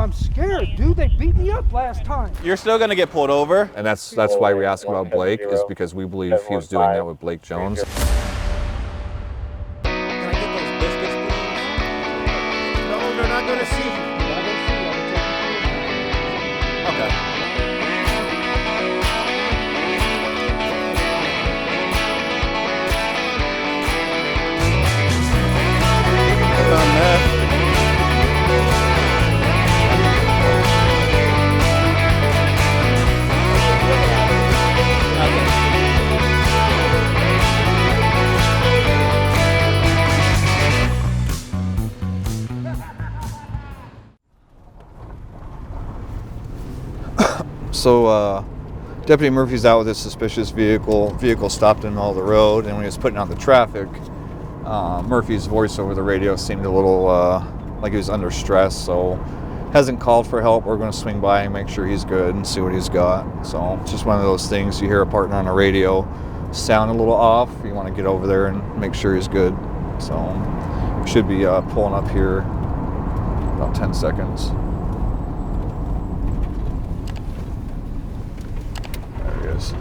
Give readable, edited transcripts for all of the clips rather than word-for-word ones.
I'm scared, dude. They beat me up last time. You're still gonna get pulled over. And that's why we asked about Blake, is because we believe he was doing that with Blake Jones. Can I get those biscuits, please? No, they're not gonna see you. Okay. So Deputy Murphy's out with his suspicious vehicle. Vehicle stopped in the middle of the road, and when he was putting out the traffic, Murphy's voice over the radio seemed a little like he was under stress, so hasn't called for help. We're going to swing by and make sure he's good and see what he's got. So it's just one of those things, you hear a partner on the radio sound a little off, you want to get over there and make sure he's good. So we should be pulling up here about 10 seconds. There he is.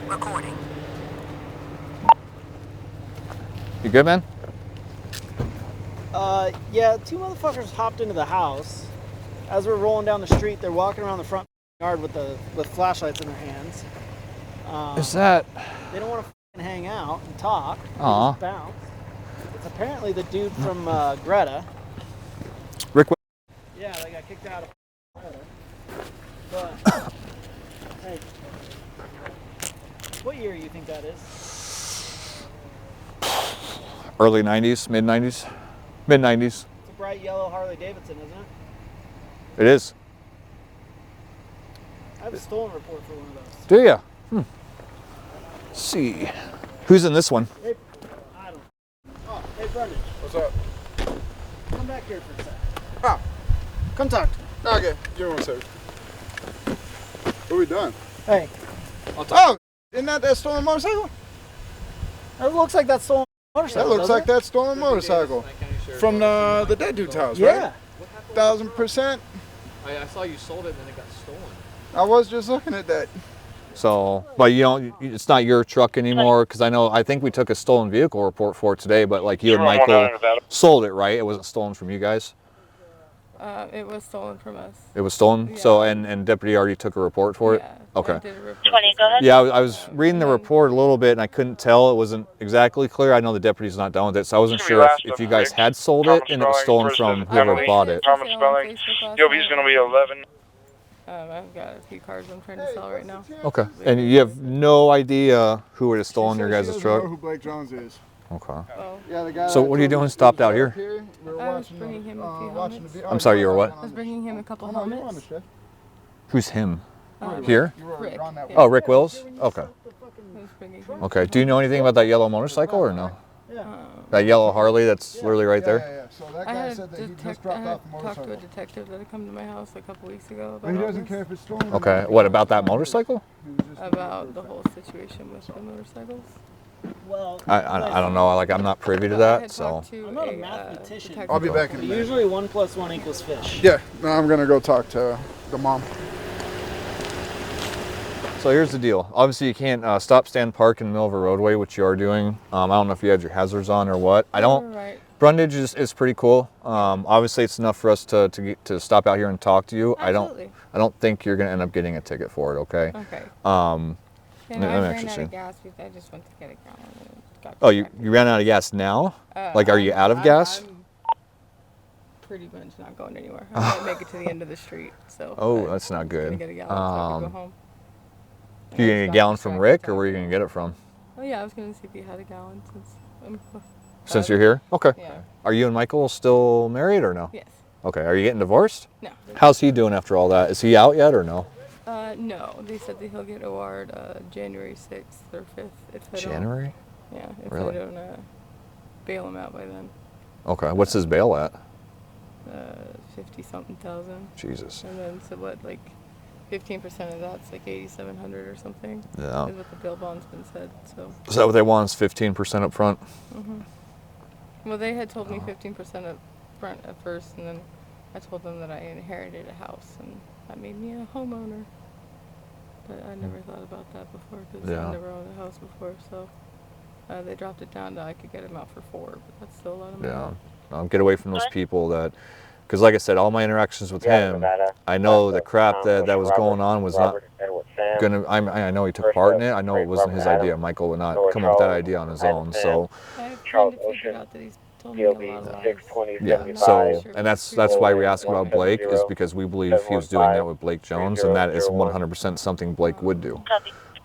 Recording. You good, man? Yeah, two motherfuckers hopped into the house. As we're rolling down the street, they're walking around the front yard with flashlights in their hands. Is that... They don't want to hang out and talk. They Aw. just bounce. It's apparently the dude from Greta. Rick? Yeah, they got kicked out of Greta. But, hey, what year do you think that is? Early 90s, mid 90s? Mid 90s. It's a bright yellow Harley Davidson, isn't it? It is. I have a stolen report for one of those. Do ya? Let's see. Who's in this one? Hey, I don't. Oh, hey, Brendan. What's up? Come back here for a sec. Ah, Come talk to me. okay. Give me one second. What are we doing? Hey, Oh, isn't that stolen motorcycle? it looks like that stolen That motorcycle. looks doesn't like it? that stolen motorcycle from the dead dude's house, right? Yeah. 1000%. I saw you sold it and then it got stolen. I was just looking at that. So, but you don't, it's not your truck anymore, because I think we took a stolen vehicle report for it today, but like you and Michael sold it, right? It wasn't stolen from you guys? It was stolen from us. It was stolen? Yeah. So, and Deputy already took a report for it? Yeah, Okay. I did a report 20, go ahead. Yeah, I was reading the report a little bit and I couldn't tell. It wasn't exactly clear. I know the deputy's not done with it, so I wasn't sure if you guys had sold it and it was stolen from whoever bought it. Thomas spelling. Yobi's gonna be 11. I've got a few cars I'm trying to sell right now. Okay. And you have no idea who would have stolen your guys' She doesn't truck? know who Blake Jones is. Okay. Oh, Yeah, the guy. So that what are you told doing us stopped he was out here? We were I was watching bringing him a few watching helmets. the- I'm sorry, you were what? I was bringing him a couple Oh, no, you're on the helmets. shift. Who's him? Um, Here? You were Rick. on that Yeah. Oh, Rick Wills? Okay. I was bringing him. Okay. Do you know anything about that yellow motorcycle or no? That yellow Harley that's literally right there? Yeah. So that I guy had said that he just talked dropped to off the a motorcycle. detective that had come to my house a couple weeks ago But he about, doesn't care if it's stolen. or Okay. not. What about that motorcycle? He was just- about the whole situation with the motorcycles. Well, I don't know. Like I'm not privy to I that, had so. talked to I'm not a a, mathematician. detective. I'll be back in a but minute. usually 1 + 1 = fish. Yeah, no, I'm gonna go talk to the mom. So here's the deal. Obviously, you can't stop, stand, park in the middle of a roadway, which you are doing. I don't know if you had your hazards on or what. I don't. Right. Brundage is pretty cool. Obviously, it's enough for us to stop out here and talk to you. Absolutely. I don't think you're gonna end up getting a ticket for it. Okay. Okay. Um, And let I me ran actually out see. of gas because I just went to get a gallon. And got Oh, you distracted. ran out of gas now? Like, are you out of I'm- gas? I'm pretty much not going anywhere. I might make it to the end of the street. So. Oh, I'm that's not gonna good. get a gallon so I can Um, go home. You getting a gallon from Rick, or where are you gonna get it from? Oh yeah, I was gonna see if he had a gallon Since you're here? Okay. Yeah. Are you and Michael still married or no? Yes. Okay. Are you getting divorced? No. How's he doing after all that? Is he out yet or no? No. They said that he'll get OR'd January 6th or 5th if I January? don't. Yeah. If Really? I don't bail him out by then. Okay. What's his bail at? 50-something thousand. Jesus. And then so what, like 15% of that's like 8,700 or something. Yeah. Is what the bail bond's been said. So. Is that what they want? Is 15% up front? Well, they had told me 15% up front at first, and then I told them that I inherited a house, and that made me a homeowner. But I never thought about that before because Yeah. I never owned a house before. So they dropped it down to I could get him out for 4, but that's still a lot of money. Yeah. Get away from those people that, because like I said, all my interactions with him, I know the crap that was going on was not gonna. I know he took part in it. I know it wasn't his idea. Michael would not come up with that idea on his own. So I've kind of figured out that he's told me a lot of lies. yeah. So and that's why we asked about Blake, is because we believe he was doing that with Blake Jones, and that is 100% something Blake would do.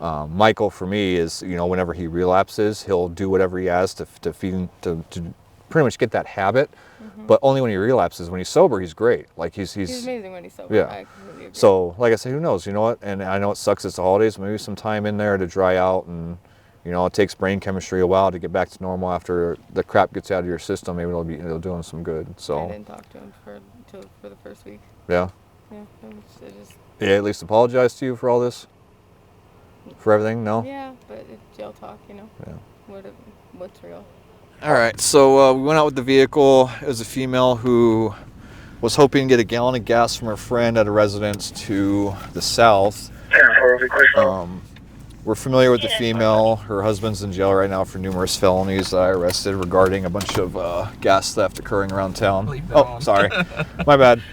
Michael, for me, is, you know, whenever he relapses, he'll do whatever he has to feed to pretty much get that habit. But only when he relapses. When he's sober, he's great. Like he's amazing when he's sober. Yeah. I completely agree. So, like I said, who knows? You know what? And I know it sucks. It's the holidays. Maybe some time in there to dry out, and you know, it takes brain chemistry a while to get back to normal after the crap gets out of your system. Maybe it'll do him some good. So. I didn't talk to him for the first week. Yeah. Yeah. It just. Yeah. At least apologize to you for all this. For everything. No. Yeah, but it's jail talk, you know. Yeah. What's real? All right, so we went out with the vehicle. It was a female who was hoping to get a gallon of gas from her friend at a residence to the south. We're familiar with the female. Her husband's in jail right now for numerous felonies that I arrested regarding a bunch of gas theft occurring around town. Oh, sorry. My bad.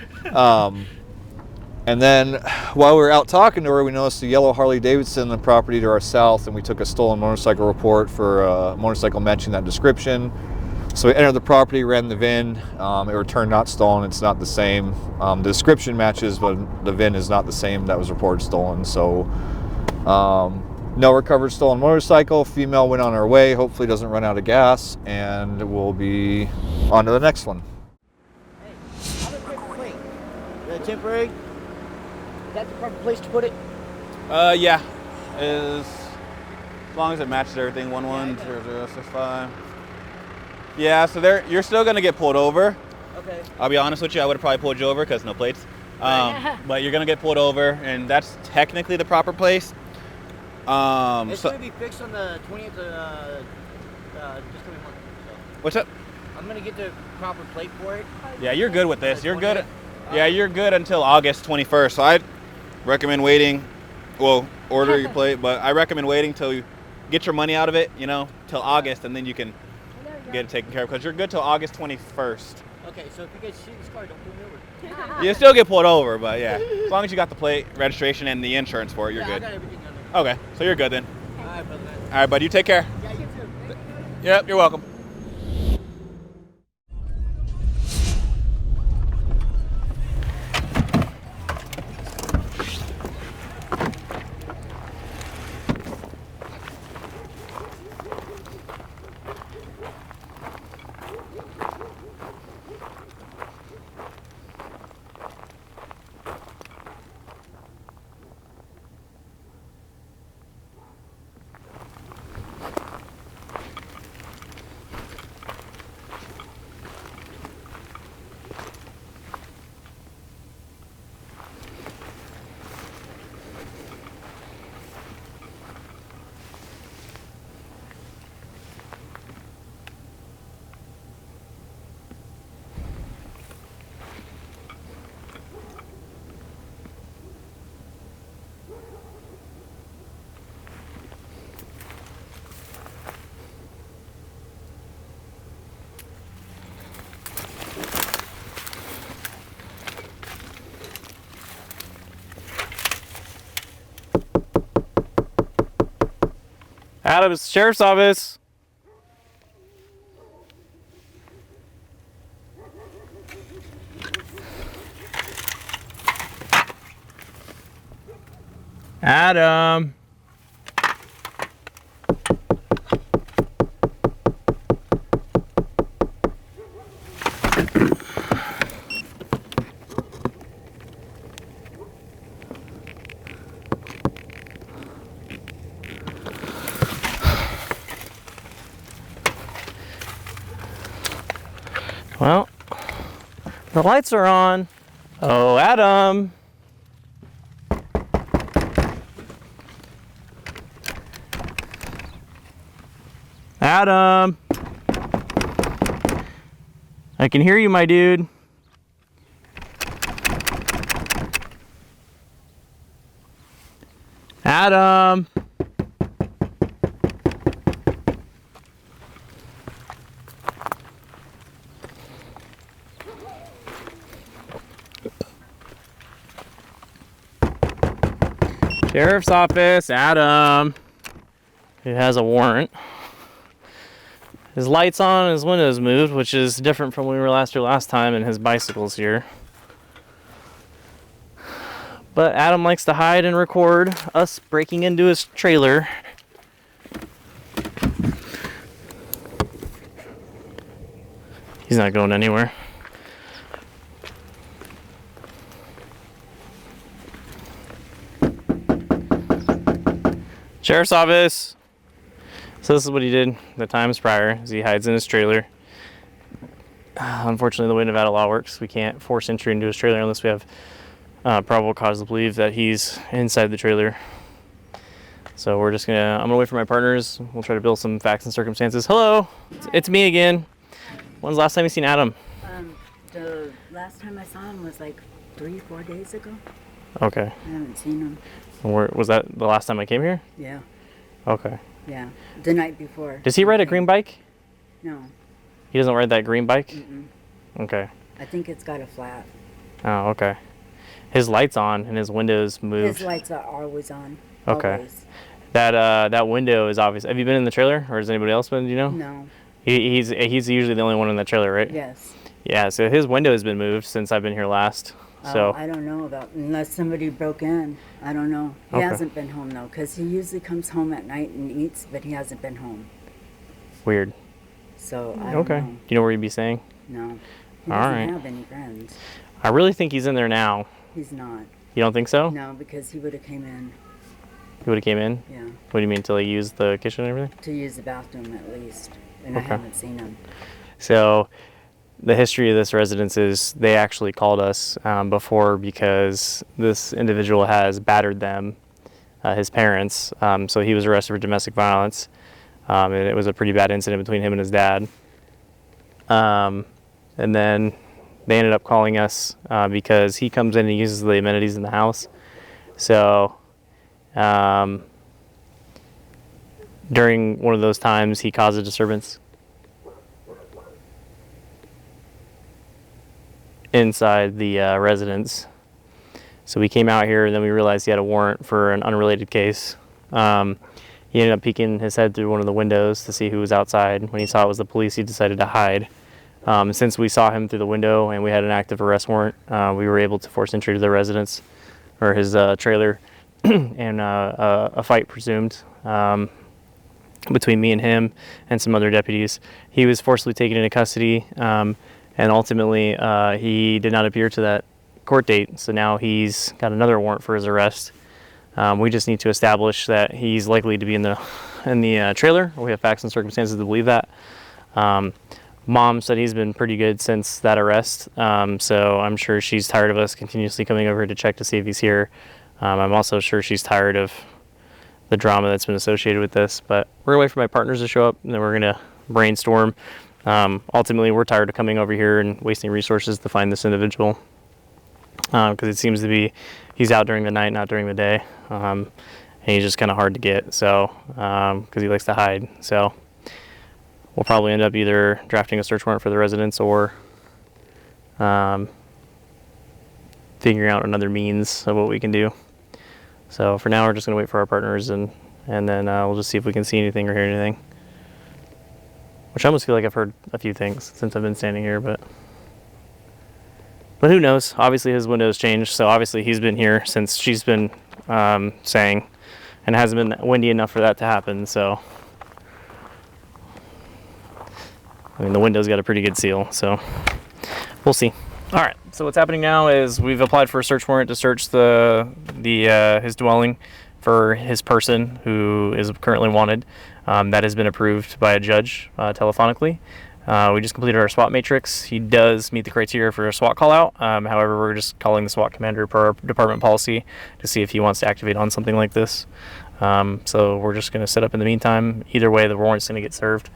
And then while we were out talking to her, we noticed a yellow Harley Davidson on the property to our south, and we took a stolen motorcycle report for a motorcycle matching that description. So we entered the property, ran the VIN. It returned not stolen. It's not the same. The description matches, but the VIN is not the same that was reported stolen. So no recovered stolen motorcycle. Female went on her way. Hopefully doesn't run out of gas, and we'll be on to the next one. Hey, how about paper plate? Is that temporary? That's the proper place to put it? Yeah. As long as it matches everything, 110065. Yeah, so you're still gonna get pulled over. Okay. I'll be honest with you, I would have probably pulled you over because no plates. But you're gonna get pulled over, and that's technically the proper place. It's gonna be fixed on the 20th of just coming month. So. What's up? I'm gonna get the proper plate for it. Yeah, you're good with this. You're good. Yeah, you're good until August 21st. So I'd recommend waiting. Well, order your plate, but I recommend waiting till you get your money out of it, you know, till August, and then you can get it taken care of, because you're good till August 21st. Okay, so if you guys see this car, don't pull me over. You still get pulled over, but yeah, as long as you got the plate, registration, and the insurance for it, you're I good. got everything on there. Okay, so you're good then. All right, brother. All right, buddy, you take care. Yeah, you too. Yep, you're welcome. Adams Sheriff's Office. Adam. The lights are on. Oh, Adam. Adam. I can hear you, my dude. Adam. Sheriff's office, Adam. He has a warrant. His light's on, his window's moved, which is different from when we were here last time, and his bicycle's here. But Adam likes to hide and record us breaking into his trailer. He's not going anywhere. Sheriff's office. So this is what he did the times prior, is he hides in his trailer. Unfortunately, the way Nevada law works, we can't force entry into his trailer unless we have probable cause to believe that he's inside the trailer. So we're just I'm gonna wait for my partners. We'll try to build some facts and circumstances. Hello, it's me again. When's the last time you seen Adam? The last time I saw him was like 3-4 days ago. Okay. I haven't seen him. Where was that? The last time I came here? Yeah. Okay. Yeah. The night before. Does he ride a green bike? No. He doesn't ride that green bike? Mm-mm. Okay. I think it's got a flat. Oh, okay. His light's on and his window's moved. His lights are always on. Okay. Always. That window is obvious. Have you been in the trailer, or has anybody else been? Do you know? No. He's usually the only one in the trailer, right? Yes. Yeah. So his window has been moved since I've been here last. So I don't know about unless somebody broke in. I don't know. He Okay. hasn't been home though, because he usually comes home at night and eats, but he hasn't been home. weird. So I don't Okay. know. Do you know where he'd be staying? No. He All doesn't right. have any friends. I really think he's in there now. He's not. You don't think so? No, because he would have came in. He would have came in. Yeah. What do you mean, till he used the kitchen and everything? To use the bathroom at least, and I Okay. haven't seen him. So the history of this residence is they actually called us before because this individual has battered them, his parents. So he was arrested for domestic violence, and it was a pretty bad incident between him and his dad. And then they ended up calling us because he comes in and uses the amenities in the house. So during one of those times, he caused a disturbance inside the residence. So we came out here and then we realized he had a warrant for an unrelated case. He ended up peeking his head through one of the windows to see who was outside. When he saw it was the police, he decided to hide. Since we saw him through the window and we had an active arrest warrant, we were able to force entry to the residence or his trailer and a fight presumed between me and him and some other deputies. He was forcibly taken into custody, and ultimately he did not appear to that court date. So now he's got another warrant for his arrest. We just need to establish that he's likely to be in the trailer. We have facts and circumstances to believe that. Mom said he's been pretty good since that arrest, so I'm sure she's tired of us continuously coming over to check to see if he's here. I'm also sure she's tired of the drama that's been associated with this, but we're gonna wait for my partners to show up and then we're gonna brainstorm. Ultimately, we're tired of coming over here and wasting resources to find this individual because it seems to be he's out during the night, not during the day, and he's just kind of hard to get. So because he likes to hide, so we'll probably end up either drafting a search warrant for the residence or figuring out another means of what we can do. So for now, we're just gonna wait for our partners and then we'll just see if we can see anything or hear anything. Which I almost feel like I've heard a few things since I've been standing here, but who knows? Obviously his window's changed, so obviously he's been here since she's been saying, and it hasn't been windy enough for that to happen, so. I mean, the window's got a pretty good seal, so we'll see. All right, so what's happening now is we've applied for a search warrant to search his dwelling for his person who is currently wanted. That has been approved by a judge telephonically. We just completed our SWAT matrix. He does meet the criteria for a SWAT call out. However, we're just calling the SWAT commander per our department policy to see if he wants to activate on something like this. So we're just going to set up in the meantime. Either way, the warrant's going to get served,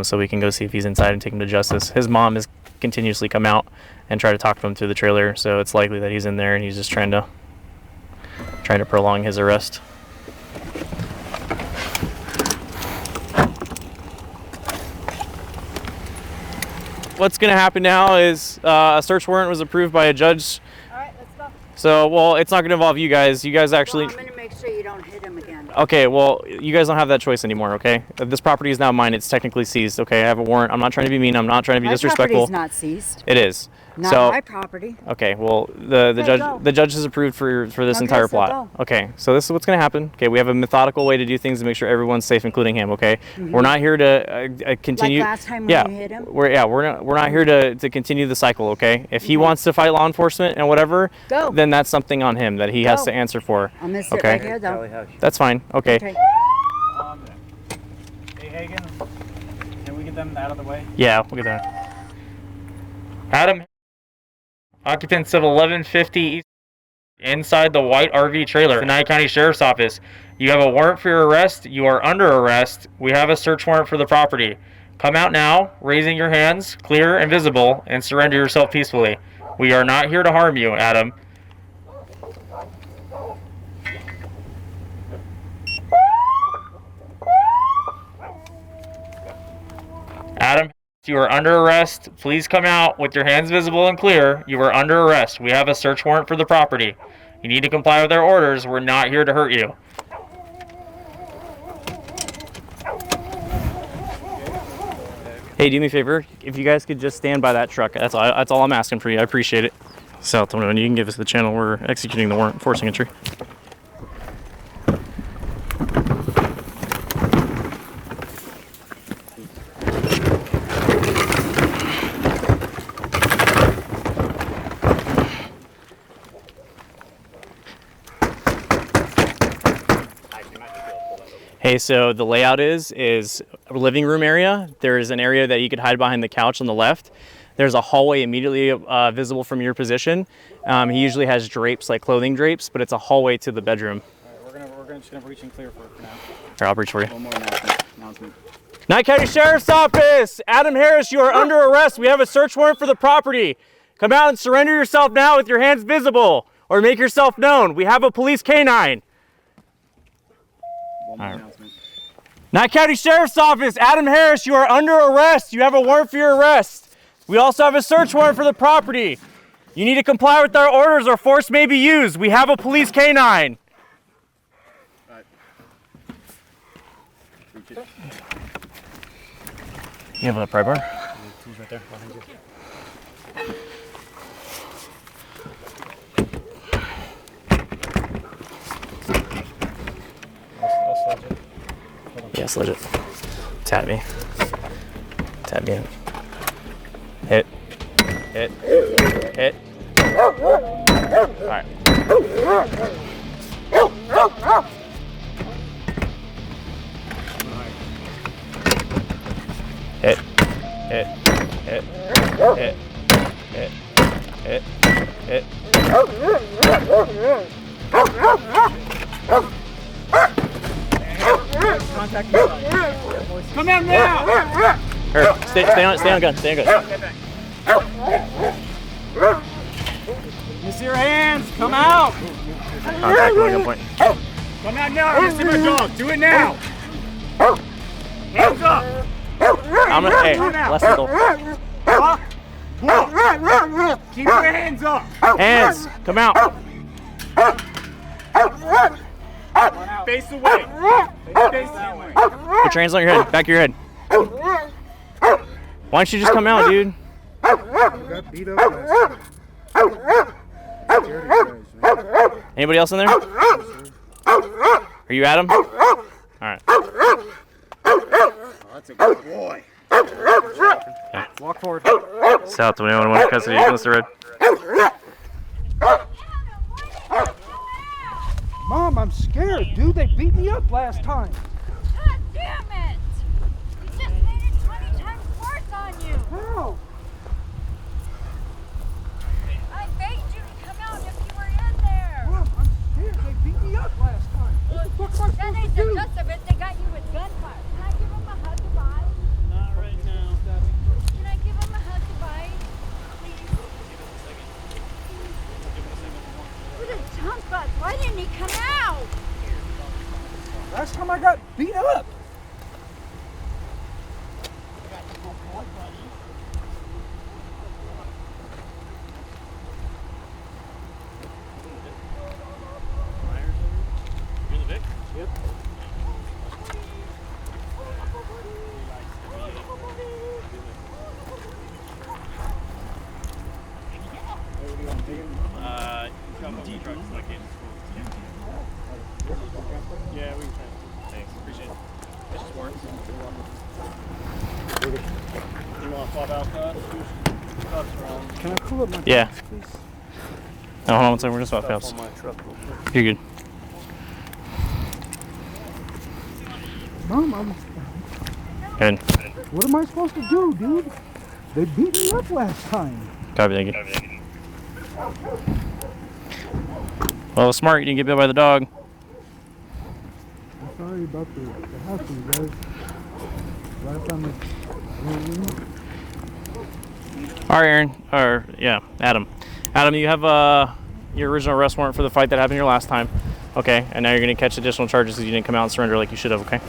so we can go see if he's inside and take him to justice. His mom has continuously come out and try to talk to him through the trailer, so it's likely that he's in there and he's just trying to prolong his arrest. What's going to happen now is a search warrant was approved by a judge. All right, let's go. So, well, it's not going to involve you guys. You guys actually... Well, I'm going to make sure you don't hit him again. Okay, well, you guys don't have that choice anymore, okay? This property is now mine. It's technically seized, okay? I have a warrant. I'm not trying to be mean. I'm not trying to be disrespectful. My property's not seized. It is. Not so, my property. Okay, well, the judge has approved for this Okay, entire so plot. go. Okay, so this is what's going to happen. Okay, we have a methodical way to do things to make sure everyone's safe, including him. Okay, we're not here to continue. Like last time when you hit him? We're not here to continue the cycle. Okay, if he wants to fight law enforcement and whatever, Go. then that's something on him that he has Go. to answer for. I'm going to sit Okay, right here, though. that's fine. Okay. Okay. Hey, Hagen, can we get them out of the way? Yeah, we'll get that. Adam, occupants of 1150 East, inside the white RV trailer, the Nye County Sheriff's Office. You have a warrant for your arrest. You are under arrest. We have a search warrant for the property. Come out now, raising your hands, clear and visible, and surrender yourself peacefully. We are not here to harm you, Adam. Adam, you are under arrest. Please come out with your hands visible and clear. You are under arrest. We have a search warrant for the property. You need to comply with our orders. We're not here to hurt you. Hey, do me a favor. If you guys could just stand by that truck. That's all I'm asking for you. I appreciate it. South 21, you can give us the channel. We're executing the warrant, forcing entry. Hey, so the layout is a living room area. There's an area that you could hide behind the couch on the left. There's a hallway immediately visible from your position. He usually has drapes, like clothing drapes, but it's a hallway to the bedroom. All right, we're just gonna reach and clear for now. Here, I'll reach for you. One more announcement. Nye County Sheriff's Office! Adam Harris, you are under arrest. We have a search warrant for the property. Come out and surrender yourself now with your hands visible, or make yourself known. We have a police canine. One more announcement. Nye County Sheriff's Office, Adam Harris, you are under arrest. You have a warrant for your arrest. We also have a search warrant for the property. You need to comply with our orders or force may be used. We have a police canine. You have a pry bar? Tools right there. Behind you. Yeah, sledge it. Tap me. Tap me in. Hit. Hit. Hit. Alright. Hit. Hit. Hit. Hit. Hit. Hit. Hit. Contact inside. Come out now! Here, stay on gun. Stay on gun. You see your hands? Come out! Contact going on point. Come out now! I see my dog. Do it now! Hands up! I'm gonna, hey, less than Keep your hands up! hands, come out. Face away! Face away! Put your hands on your head, back of your head. Why don't you just come out, dude? Got beat up Anybody else in there? Are you Adam? Alright. That's a good boy. Walk forward. South 21, one custody, Mr. Red. Mom, I'm scared, dude. They beat me up last time. God damn it! We just made it 20 times worse on you! out. I begged you to come out if you were in there. Mom, I'm scared. They beat me up last time. What the fuck am I That supposed ain't to the do? gist of it. They got you with gunfire. Can I give him a hug goodbye? Not right now. Can I give him a hug goodbye? Please. What a junk bus. Why didn't he come out? Last time I got beat up. You're the Vic? Yep. Yeah, we can try. Thanks, appreciate it. This is warrants. You want to swap out cuffs around? Can I pull up my Yeah. pants, please? No, hold on one second. We're just off Stuff cuffs. on my truck real quick. You're good. Mom, Good. what am I supposed to do, dude? They beat me up last time. Copy, thank you. Well, it was smart. You didn't get bit by the dog. I'm sorry about the hassle, guys. Last time All right, Aaron. Or, yeah, Adam. Adam, you have your original arrest warrant for the fight that happened here last time. Okay, and now you're going to catch additional charges because you didn't come out and surrender like you should have, okay?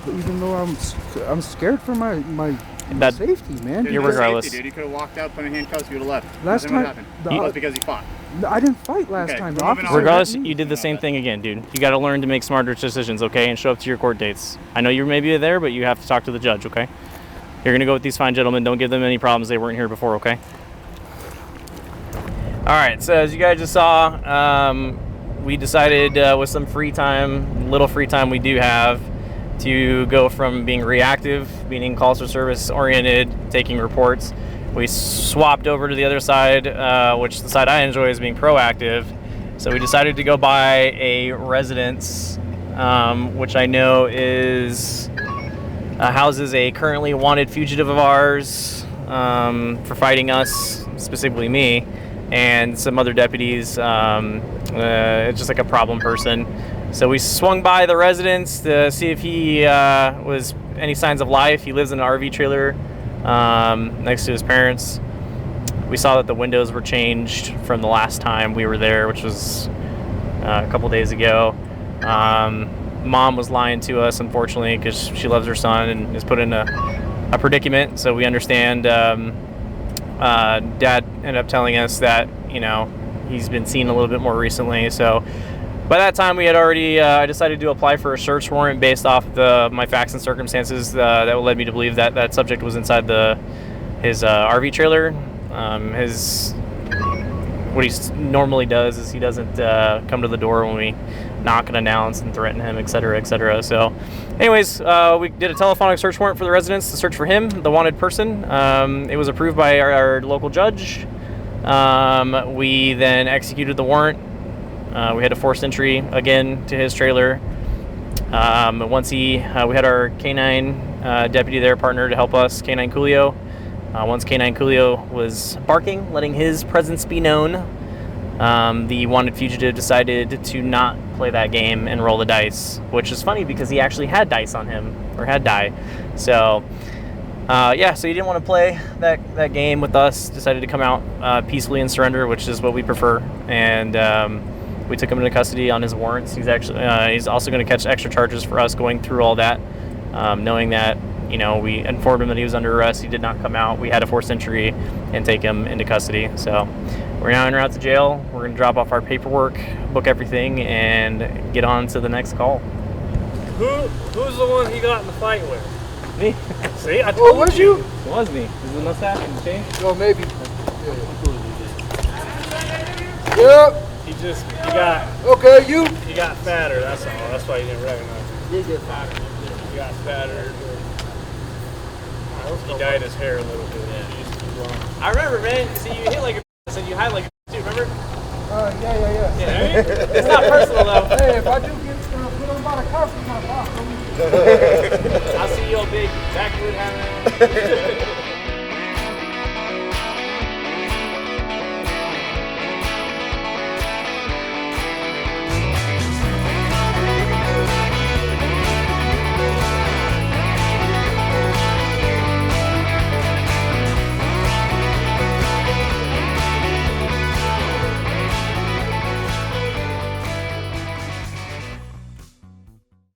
even though I'm scared for my That- safety, man. You're regardless. Safety, dude. You could have walked out, put in handcuffs, you would have left. Last Nothing time- would happen. the- That's because he fought. I didn't fight last Okay, time. we're The moving on. officer Regardless, hit me. you did the same thing again, dude. You got to learn to make smarter decisions, okay, and show up to your court dates. I know you may be there, but you have to talk to the judge, okay? You're going to go with these fine gentlemen. Don't give them any problems. They weren't here before, okay? All right, so as you guys just saw, we decided with some free time, little free time we do have, to go from being reactive, meaning calls for service oriented, taking reports. We swapped over to the other side, which the side I enjoy is being proactive. So we decided to go by a residence, which I know is houses a currently wanted fugitive of ours for fighting us, specifically me, and some other deputies. It's just like a problem person. So we swung by the residence to see if he was any signs of life. He lives in an RV trailer next to his parents. We saw that the windows were changed from the last time we were there, which was a couple days ago. Mom was lying to us, unfortunately, because she loves her son and is put in a predicament. So we understand. Dad ended up telling us that, you know, he's been seen a little bit more recently. So by that time, we had already decided to apply for a search warrant based off my facts and circumstances that led me to believe that that subject was inside his RV trailer. What he normally does is he doesn't come to the door when we knock and announce and threaten him, et cetera, et cetera. So anyways, we did a telephonic search warrant for the residence to search for him, the wanted person. It was approved by our local judge. We then executed the warrant. We had a forced entry again to his trailer. Once we had our K9 deputy there, partner to help us, K9 Coolio. Once K9 Coolio was barking, letting his presence be known, the wanted fugitive decided to not play that game and roll the dice, which is funny because he actually had dice on him, or had die. So yeah, so he didn't want to play that game with us, decided to come out peacefully and surrender, which is what we prefer. And we took him into custody on his warrants. He's also going to catch extra charges for us going through all that, knowing that, you know, we informed him that he was under arrest. He did not come out. We had a forced entry and take him into custody. So we're now en route to jail. We're going to drop off our paperwork, book everything, and get on to the next call. Who's the one he got in the fight with? Me. See, I told you. It was me. Is the mustache and the chain? Oh, maybe. Yep. He got. Okay, you. He got fatter. That's all. That's why you didn't recognize him. Did get fatter. He got fatter. He dyed his hair a little bit. Yeah, he used to be blonde. I remember, man. See, you hit like a and you hide like a too, remember? Yeah. Yeah, it's not personal, though. Hey, if I do get put on about a car for my boss, I'll see you, old big backwood hammer.